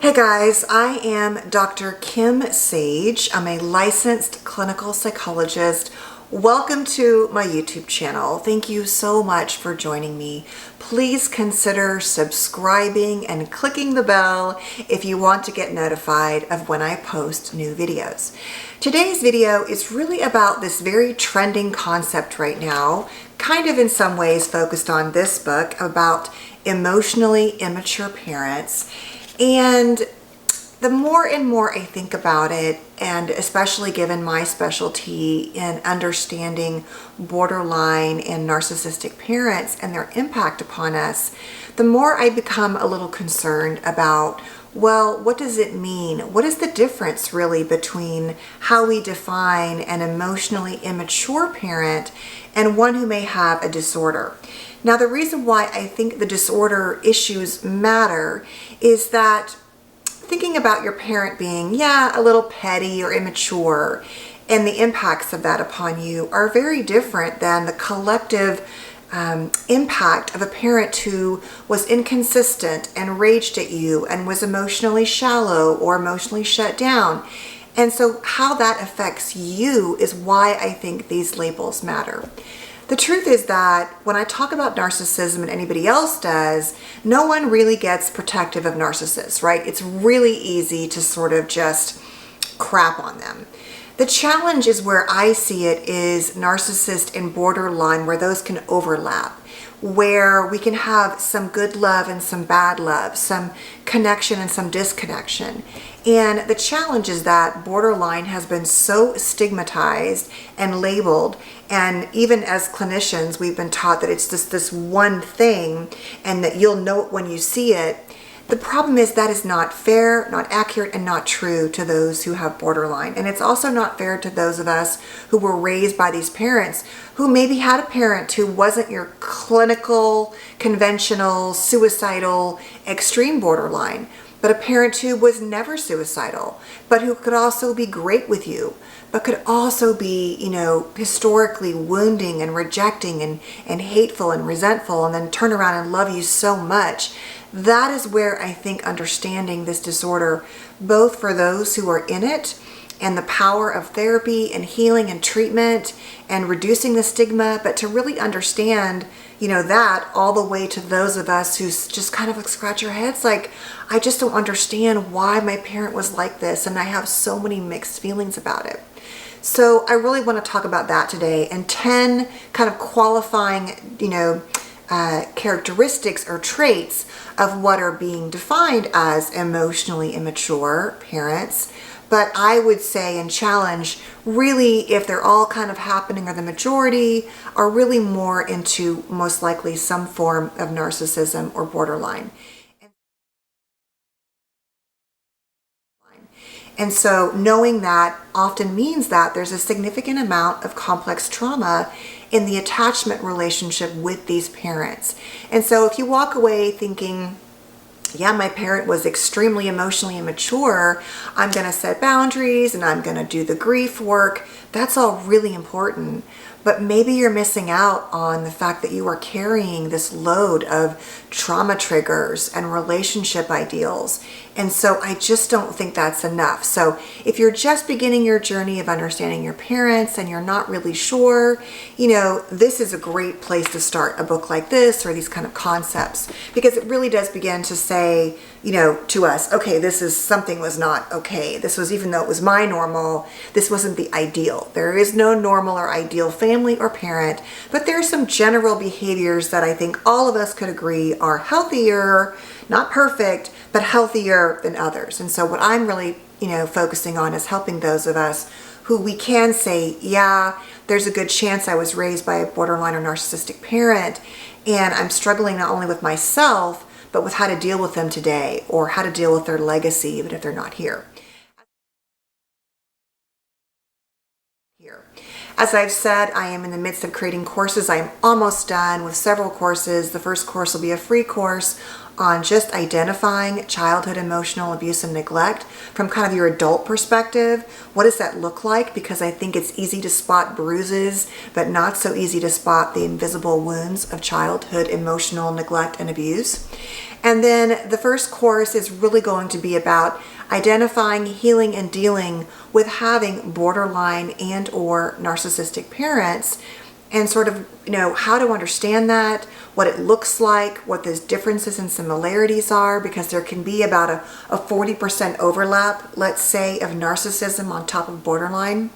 Hey guys, I am Dr. Kim Sage. I'm a licensed clinical psychologist. Welcome to my YouTube channel. Thank you so much for joining me. Please consider subscribing and clicking the bell if you want to get notified of when I post new videos. Today's video is really about this very trending concept right now, kind of in some ways focused on this book about emotionally immature parents. And the more and more I think about it, and especially given my specialty in understanding borderline and narcissistic parents and their impact upon us, the more I become a little concerned about, well, what does it mean? What is the difference really between how we define an emotionally immature parent and one who may have a disorder? Now, the reason why I think the disorder issues matter is that thinking about your parent being, a little petty or immature, and the impacts of that upon you are very different than the collective impact of a parent who was inconsistent and raged at you and was emotionally shallow or emotionally shut down. And so how that affects you is why I think these labels matter. The truth is that when I talk about narcissism and anybody else does, no one really gets protective of narcissists, right? It's really easy to sort of just crap on them. The challenge is where I see it is narcissist and borderline, where those can overlap, where we can have some good love and some bad love, some connection and some disconnection. And the challenge is that borderline has been so stigmatized and labeled, and even as clinicians, we've been taught that it's just this one thing and that you'll know it when you see it. The problem is that is not fair, not accurate, and not true to those who have borderline. And it's also not fair to those of us who were raised by these parents who maybe had a parent who wasn't your clinical, conventional, suicidal, extreme borderline, but a parent who was never suicidal, but who could also be great with you, but could also be, historically wounding and rejecting and hateful and resentful, and then turn around and love you so much. That is where I think understanding this disorder, both for those who are in it and the power of therapy and healing and treatment and reducing the stigma, but to really understand, that all the way to those of us who just kind of scratch our heads like, I just don't understand why my parent was like this, and I have so many mixed feelings about it. So I really want to talk about that today, and 10 kind of qualifying, characteristics or traits of what are being defined as emotionally immature parents. But I would say and challenge, really, if they're all kind of happening, or the majority are really more into most likely some form of narcissism or borderline. And so knowing that often means that there's a significant amount of complex trauma in the attachment relationship with these parents. And so if you walk away thinking, my parent was extremely emotionally immature, I'm going to set boundaries and I'm going to do the grief work, that's all really important. But maybe you're missing out on the fact that you are carrying this load of trauma triggers and relationship ideals. And so I just don't think that's enough. So if you're just beginning your journey of understanding your parents and you're not really sure, this is a great place to start a book like this or these kind of concepts, because it really does begin to say, to us, okay, something was not okay. This was, even though it was my normal, this wasn't the ideal. There is no normal or ideal family or parent, but there are some general behaviors that I think all of us could agree are healthier, not perfect, but healthier than others. And so what I'm really, focusing on is helping those of us who we can say, there's a good chance I was raised by a borderline or narcissistic parent, and I'm struggling not only with myself, but with how to deal with them today, or how to deal with their legacy, even if they're not here. As I've said, I am in the midst of creating courses. I'm almost done with several courses. The first course will be a free course on just identifying childhood emotional abuse and neglect from kind of your adult perspective. What does that look like? Because I think it's easy to spot bruises, but not so easy to spot the invisible wounds of childhood emotional neglect and abuse. And then the first course is really going to be about identifying, healing, and dealing with having borderline and or narcissistic parents, and sort of, how to understand that, what it looks like, what those differences and similarities are, because there can be about a 40% overlap, let's say, of narcissism on top of borderline.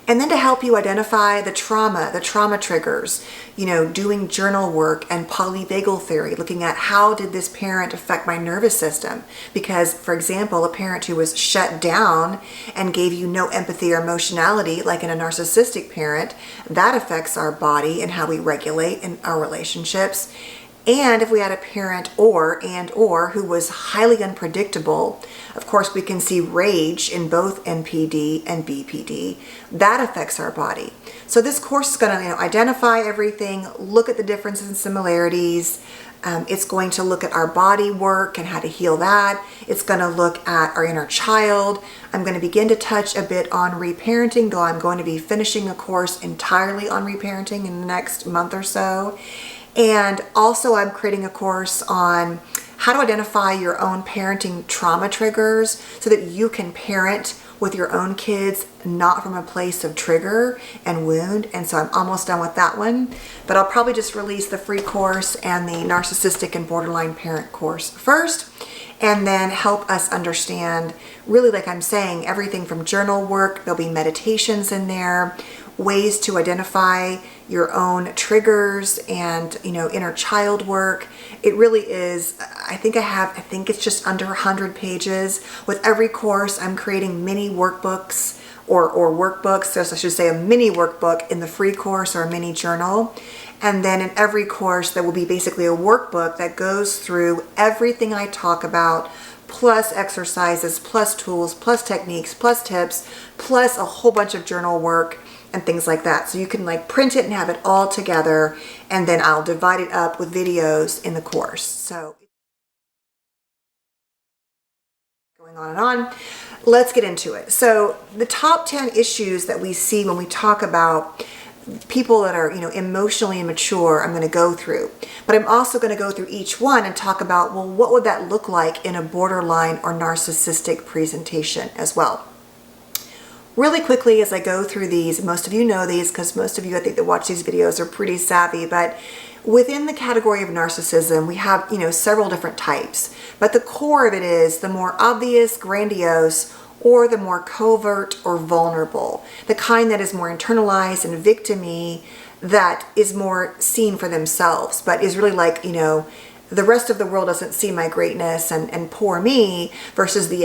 And then to help you identify the trauma triggers, doing journal work and polyvagal theory, looking at how did this parent affect my nervous system? Because, for example, a parent who was shut down and gave you no empathy or emotionality, like in a narcissistic parent, that affects our body and how we regulate in our relationships. And if we had a parent or who was highly unpredictable, of course we can see rage in both NPD and BPD. That affects our body. So this course is going to identify everything, look at the differences and similarities. It's going to look at our body work and how to heal that. It's going to look at our inner child. I'm going to begin to touch a bit on reparenting, though I'm going to be finishing a course entirely on reparenting in the next month or so. And also I'm creating a course on how to identify your own parenting trauma triggers so that you can parent with your own kids, not from a place of trigger and wound. And so I'm almost done with that one, but I'll probably just release the free course and the narcissistic and borderline parent course first, and then help us understand, really, like I'm saying, everything from journal work. There'll be meditations in there, ways to identify your own triggers and, inner child work. It really is, I think it's just under 100 pages. With every course, I'm creating mini workbooks or workbooks. So I should say a mini workbook in the free course or a mini journal. And then in every course, there will be basically a workbook that goes through everything I talk about, plus exercises, plus tools, plus techniques, plus tips, plus a whole bunch of journal work and things like that. So you can print it and have it all together, and then I'll divide it up with videos in the course. So going on and on, let's get into it. So the top 10 issues that we see when we talk about people that are, emotionally immature, I'm going to go through. But I'm also going to go through each one and talk about, well, what would that look like in a borderline or narcissistic presentation as well. Really quickly, as I go through these, most of you know these because most of you, I think, that watch these videos are pretty savvy, but within the category of narcissism, we have, several different types. But the core of it is the more obvious, grandiose, or the more covert or vulnerable, the kind that is more internalized and victim-y, that is more seen for themselves, but is really the rest of the world doesn't see my greatness and poor me, versus the,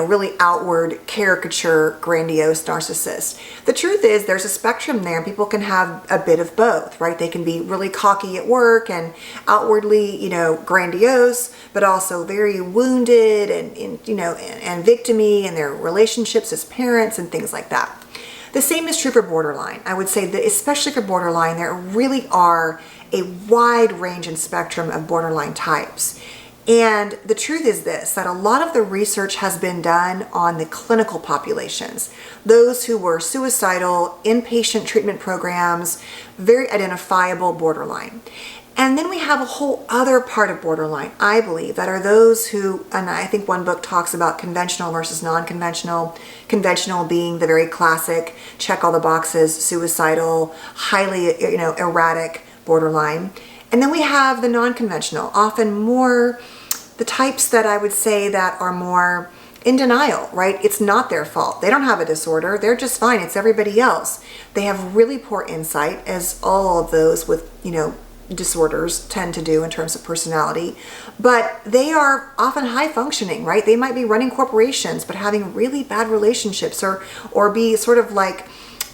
really outward caricature, grandiose narcissist. The truth is there's a spectrum there, and people can have a bit of both, right? They can be really cocky at work and outwardly, grandiose, but also very wounded and victim-y in their relationships as parents and things like that. The same is true for borderline. I would say that especially for borderline, there really are a wide range and spectrum of borderline types. And the truth is this, that a lot of the research has been done on the clinical populations, those who were suicidal, inpatient treatment programs, very identifiable borderline. And then we have a whole other part of borderline, I believe, that are those who, and I think one book talks about conventional versus non-conventional, conventional being the very classic, check all the boxes, suicidal, highly, erratic borderline. And then we have the non-conventional, often more the types that I would say that are more in denial, right? It's not their fault. They don't have a disorder. They're just fine. It's everybody else. They have really poor insight, as all of those with, disorders tend to do in terms of personality, but they are often high functioning, right? They might be running corporations, but having really bad relationships, or be sort of like,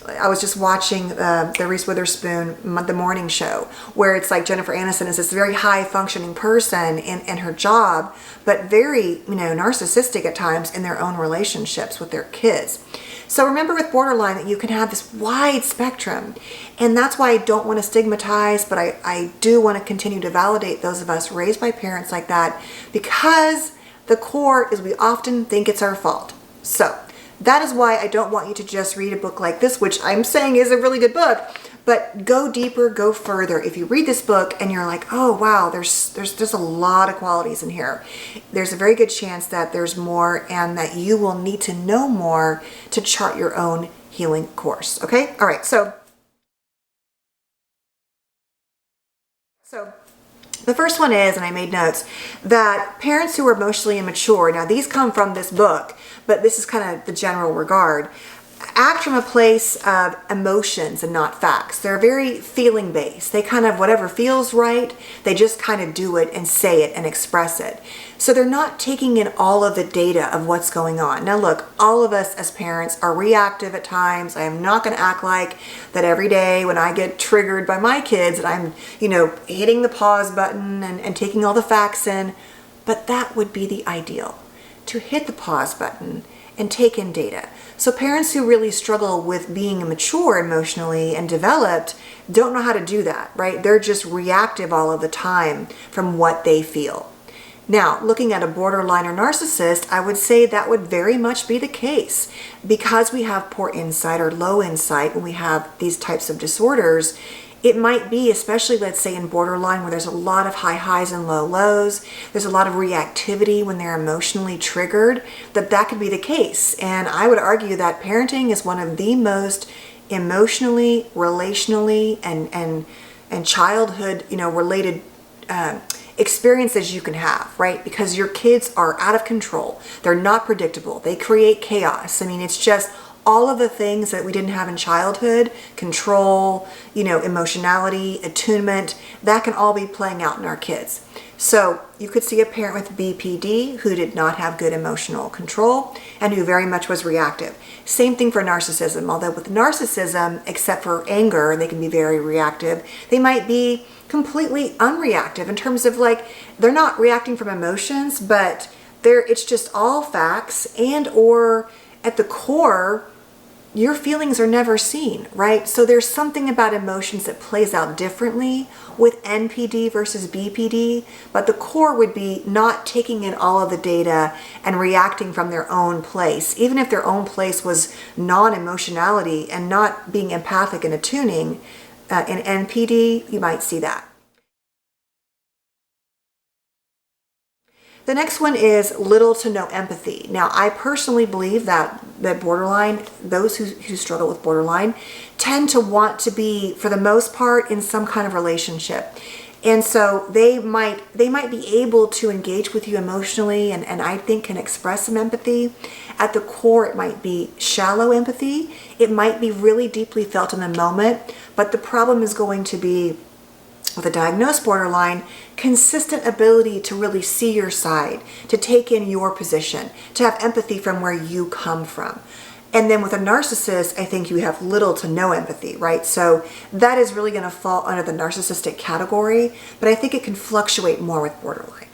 I was just watching the Reese Witherspoon, The Morning Show, where it's like Jennifer Aniston is this very high functioning person in her job, but very, narcissistic at times in their own relationships with their kids. So remember with borderline that you can have this wide spectrum, and that's why I don't want to stigmatize, but I do want to continue to validate those of us raised by parents like that, because the core is we often think it's our fault. So that is why I don't want you to just read a book like this, which I'm saying is a really good book, But go deeper, go further. If you read this book and you're like, oh wow, there's a lot of qualities in here, there's a very good chance that there's more and that you will need to know more to chart your own healing course. Okay? All right. So the first one is, and I made notes, that parents who are emotionally immature, now these come from this book, but this is kind of the general regard, act from a place of emotions and not facts. They're very feeling based. They kind of, whatever feels right, they just kind of do it and say it and express it. So they're not taking in all of the data of what's going on. Now look, all of us as parents are reactive at times. I am not going to act like that every day when I get triggered by my kids that I'm, hitting the pause button and taking all the facts in. But that would be the ideal, to hit the pause button and take in data. So parents who really struggle with being mature emotionally and developed don't know how to do that, right? They're just reactive all of the time from what they feel. Now, looking at a borderline or narcissist, I would say that would very much be the case. Because we have poor insight or low insight when we have these types of disorders, it might be, especially let's say in borderline where there's a lot of high highs and low lows, there's a lot of reactivity when they're emotionally triggered, that could be the case. And I would argue that parenting is one of the most emotionally, relationally, and childhood, related experiences you can have, right? Because your kids are out of control. They're not predictable. They create chaos. I mean, it's just all of the things that we didn't have in childhood, control, emotionality, attunement, that can all be playing out in our kids. So you could see a parent with BPD who did not have good emotional control and who very much was reactive. Same thing for narcissism, although with narcissism, except for anger, they can be very reactive. They might be completely unreactive in terms of they're not reacting from emotions, but it's just all facts, and or at the core, your feelings are never seen, right? So there's something about emotions that plays out differently with NPD versus BPD, but the core would be not taking in all of the data and reacting from their own place. Even if their own place was non-emotionality and not being empathic and attuning, in NPD, you might see that. The next one is little to no empathy. Now, I personally believe that borderline, those who struggle with borderline, tend to want to be, for the most part, in some kind of relationship. And so they might be able to engage with you emotionally and I think can express some empathy. At the core, it might be shallow empathy. It might be really deeply felt in the moment, but the problem is going to be, with a diagnosed borderline, consistent ability to really see your side, to take in your position, to have empathy from where you come from. And then with a narcissist, I think you have little to no empathy, right? So that is really going to fall under the narcissistic category, but I think it can fluctuate more with borderline.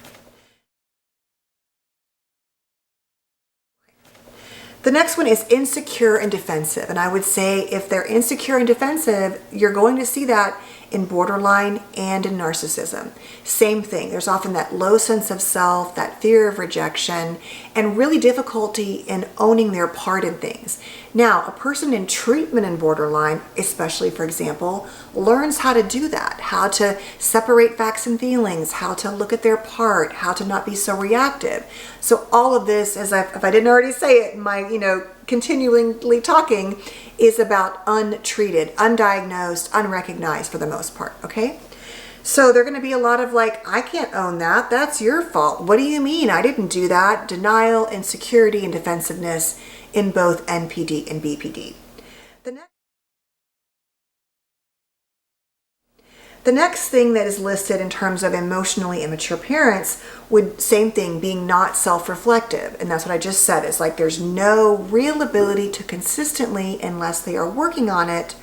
The next one is insecure and defensive. And I would say if they're insecure and defensive, you're going to see that in borderline and in narcissism. Same thing. There's often that low sense of self, that fear of rejection, and really difficulty in owning their part in things. Now, a person in treatment in borderline, especially for example, learns how to do that, how to separate facts and feelings, how to look at their part, how to not be so reactive. So all of this, if I didn't already say it in my, continually talking, is about untreated, undiagnosed, unrecognized for the most part, okay? So they're going to be a lot of I can't own that. That's your fault. What do you mean? I didn't do that. Denial, insecurity, and defensiveness in both NPD and BPD. The next thing that is listed in terms of emotionally immature parents would, same thing, being not self-reflective. And that's what I just said. It's there's no real ability to consistently, unless they are working on it,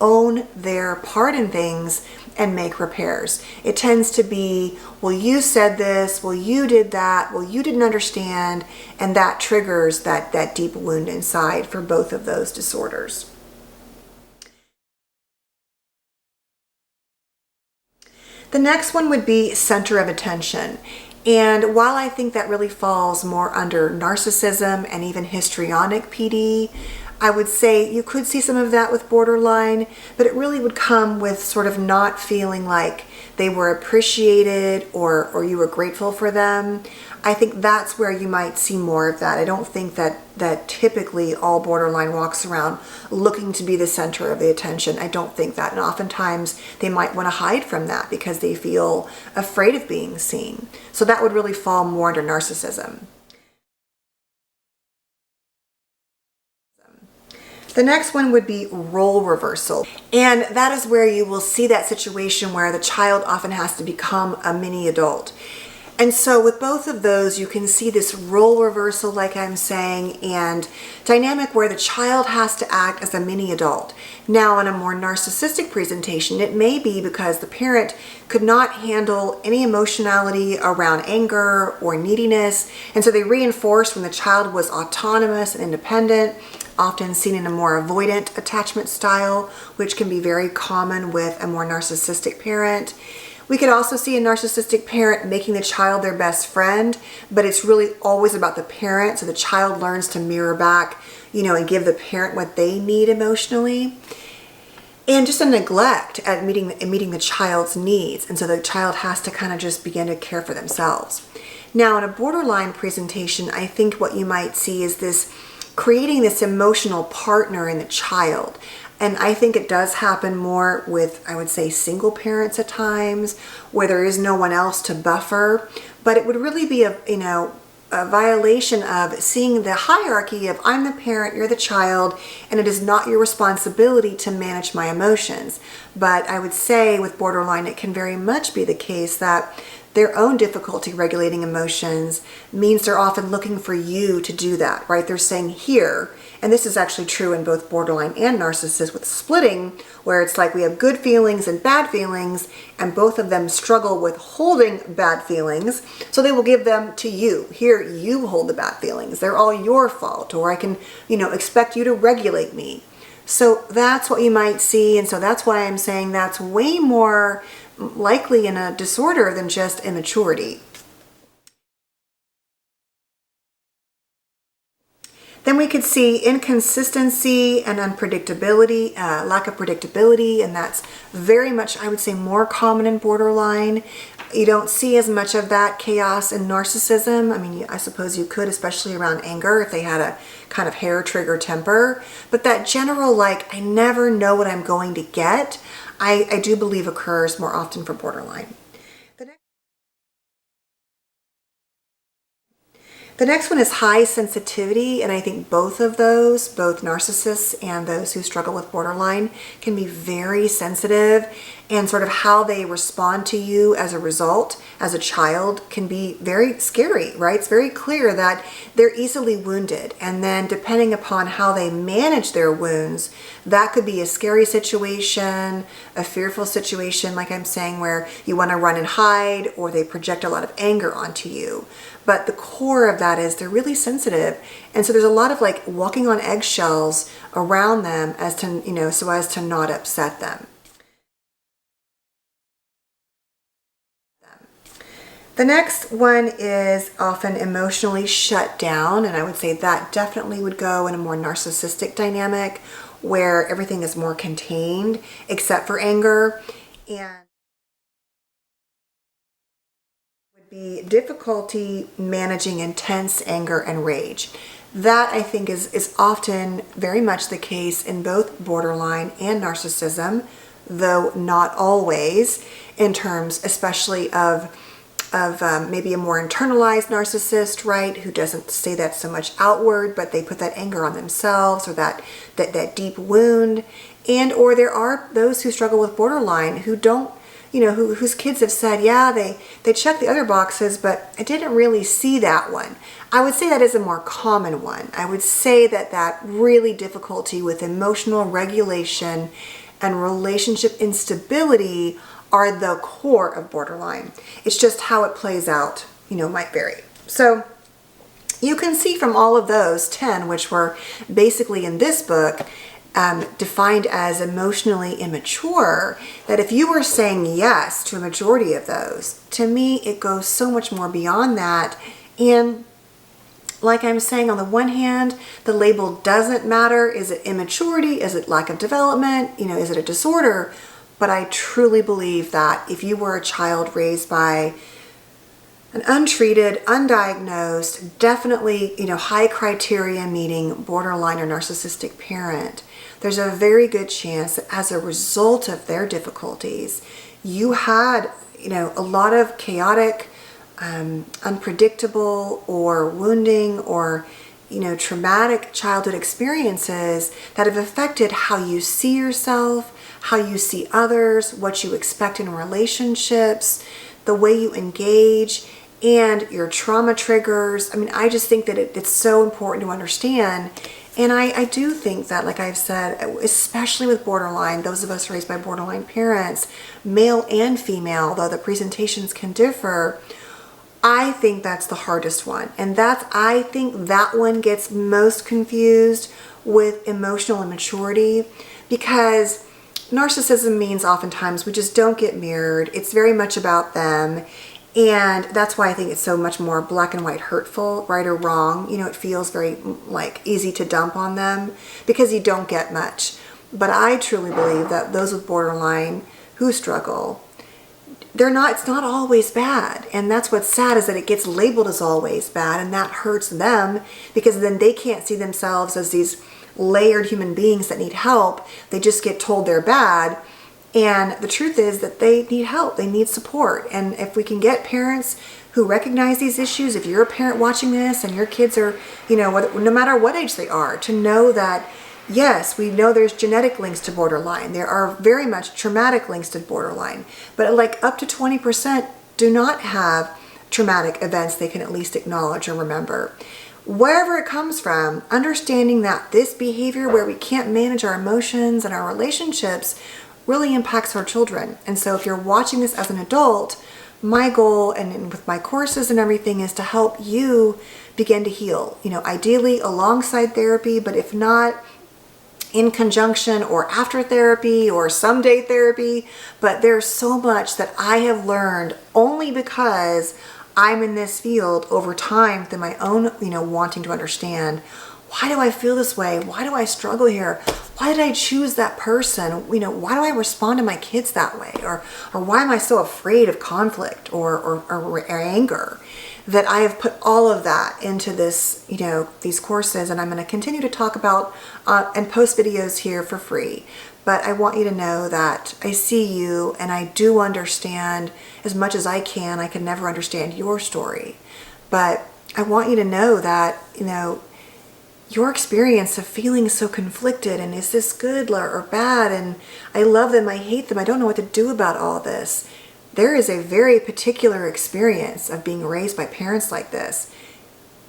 own their part in things and make repairs. It tends to be, well, you said this, well, you did that, well, you didn't understand, and that triggers that deep wound inside for both of those disorders. The next one would be center of attention. And while I think that really falls more under narcissism and even histrionic PD, I would say you could see some of that with borderline, but it really would come with sort of not feeling like they were appreciated or you were grateful for them. I think that's where you might see more of that. I don't think that typically all borderline walks around looking to be the center of the attention. I don't think that. And oftentimes they might want to hide from that because they feel afraid of being seen. So that would really fall more under narcissism. The next one would be role reversal. And that is where you will see that situation where the child often has to become a mini adult. And so with both of those, you can see this role reversal, like I'm saying, and dynamic where the child has to act as a mini adult. Now, in a more narcissistic presentation, it may be because the parent could not handle any emotionality around anger or neediness, and so they reinforced when the child was autonomous and independent, often seen in a more avoidant attachment style, which can be very common with a more narcissistic parent. We could also see a narcissistic parent making the child their best friend, but it's really always about the parent, so the child learns to mirror back, and give the parent what they need emotionally. And just a neglect at meeting the child's needs, and so the child has to kind of just begin to care for themselves. Now, in a borderline presentation, I think what you might see is this creating this emotional partner in the child. And I think it does happen more with, I would say, single parents at times, where there is no one else to buffer. But it would really be a violation of seeing the hierarchy of I'm the parent, you're the child, and it is not your responsibility to manage my emotions. But I would say with borderline, it can very much be the case that their own difficulty regulating emotions means they're often looking for you to do that, right? They're saying here, and this is actually true in both borderline and narcissist with splitting, where it's like we have good feelings and bad feelings, and both of them struggle with holding bad feelings, so they will give them to you. Here, you hold the bad feelings. They're all your fault, or I can, expect you to regulate me. So that's what you might see, and so that's why I'm saying that's way more likely in a disorder than just immaturity. Then we could see inconsistency and unpredictability, lack of predictability, and that's very much, I would say, more common in borderline. You don't see as much of that chaos in narcissism. I mean, I suppose you could, especially around anger, if they had a kind of hair trigger temper. But that general, I never know what I'm going to get, I do believe occurs more often for borderline. The next one is high sensitivity, and I think both of those, both narcissists and those who struggle with borderline, can be very sensitive, and sort of how they respond to you as a result, as a child, can be very scary, right? It's very clear that they're easily wounded, and then depending upon how they manage their wounds, that could be a scary situation, a fearful situation, like I'm saying, where you want to run and hide, or they project a lot of anger onto you. But the core of that is they're really sensitive. And so there's a lot of walking on eggshells around them as to, so as to not upset them. The next one is often emotionally shut down. And I would say that definitely would go in a more narcissistic dynamic where everything is more contained except for anger. And be difficulty managing intense anger and rage. That, I think, is often very much the case in both borderline and narcissism, though not always, in terms especially of maybe a more internalized narcissist, right, who doesn't say that so much outward, but they put that anger on themselves, or that deep wound. And or there are those who struggle with borderline who don't, whose kids have said, yeah, they checked the other boxes, but I didn't really see that one. I would say that is a more common one. I would say that really difficulty with emotional regulation and relationship instability are the core of borderline. It's just how it plays out, might vary. So you can see from all of those 10, which were basically in this book, defined as emotionally immature, that if you were saying yes to a majority of those, to me it goes so much more beyond that. And like I'm saying, on the one hand, the label doesn't matter. Is it immaturity? Is it lack of development? Is it a disorder? But I truly believe that if you were a child raised by an untreated, undiagnosed, definitely, high criteria meeting borderline or narcissistic parent, there's a very good chance that as a result of their difficulties, you had, a lot of chaotic, unpredictable or wounding or, traumatic childhood experiences that have affected how you see yourself, how you see others, what you expect in relationships, the way you engage, and your trauma triggers. I just think that it's so important to understand. And I do think that, like I've said, especially with borderline, those of us raised by borderline parents, male and female, though the presentations can differ, I think that's the hardest one. And I think that one gets most confused with emotional immaturity, because narcissism means oftentimes we just don't get mirrored. It's very much about them. And that's why I think it's so much more black and white hurtful, right or wrong. It feels very easy to dump on them because you don't get much. But I truly believe that those with borderline who struggle, it's not always bad. And that's what's sad, is that it gets labeled as always bad, and that hurts them because then they can't see themselves as these layered human beings that need help. They just get told they're bad. And the truth is that they need help, they need support. And if we can get parents who recognize these issues, if you're a parent watching this and your kids are, no matter what age they are, to know that, yes, we know there's genetic links to borderline. There are very much traumatic links to borderline, but up to 20% do not have traumatic events they can at least acknowledge or remember. Wherever it comes from, understanding that this behavior where we can't manage our emotions and our relationships really impacts our children. And so if you're watching this as an adult, my goal and with my courses and everything is to help you begin to heal, ideally alongside therapy, but if not, in conjunction or after therapy or someday therapy. But there's so much that I have learned only because I'm in this field over time through my own, wanting to understand, why do I feel this way? Why do I struggle here? Why did I choose that person? Why do I respond to my kids that way? Or why am I so afraid of conflict or anger? That I have put all of that into this, these courses, and I'm going to continue to talk about and post videos here for free. But I want you to know that I see you and I do understand as much as I can. I can never understand your story, but I want you to know that, your experience of feeling so conflicted and is this good or bad, and I love them, I hate them, I don't know what to do about all this. There is a very particular experience of being raised by parents like this.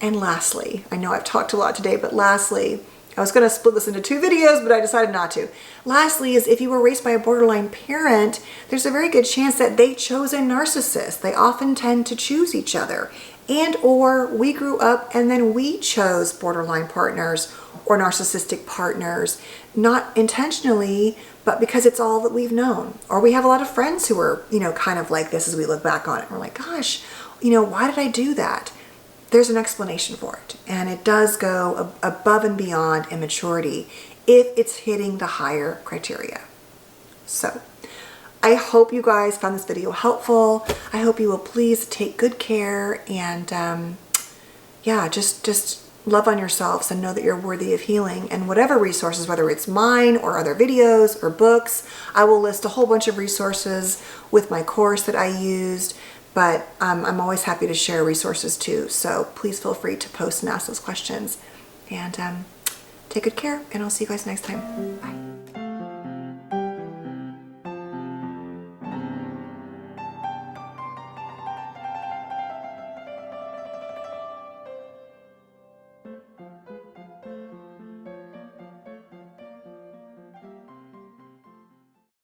And lastly, I know I've talked a lot today, but lastly, I was going to split this into 2 videos, but I decided not to. Lastly is, if you were raised by a borderline parent, there's a very good chance that they chose a narcissist. They often tend to choose each other. And or we grew up and then we chose borderline partners or narcissistic partners, not intentionally, but because it's all that we've known. Or we have a lot of friends who are, kind of like this as we look back on it. We're like, gosh, why did I do that? There's an explanation for it. And it does go above and beyond immaturity if it's hitting the higher criteria. So I hope you guys found this video helpful. I hope you will please take good care and just love on yourselves and know that you're worthy of healing. And whatever resources, whether it's mine or other videos or books, I will list a whole bunch of resources with my course that I used, but I'm always happy to share resources too. So please feel free to post and ask those questions. And take good care, and I'll see you guys next time. Bye.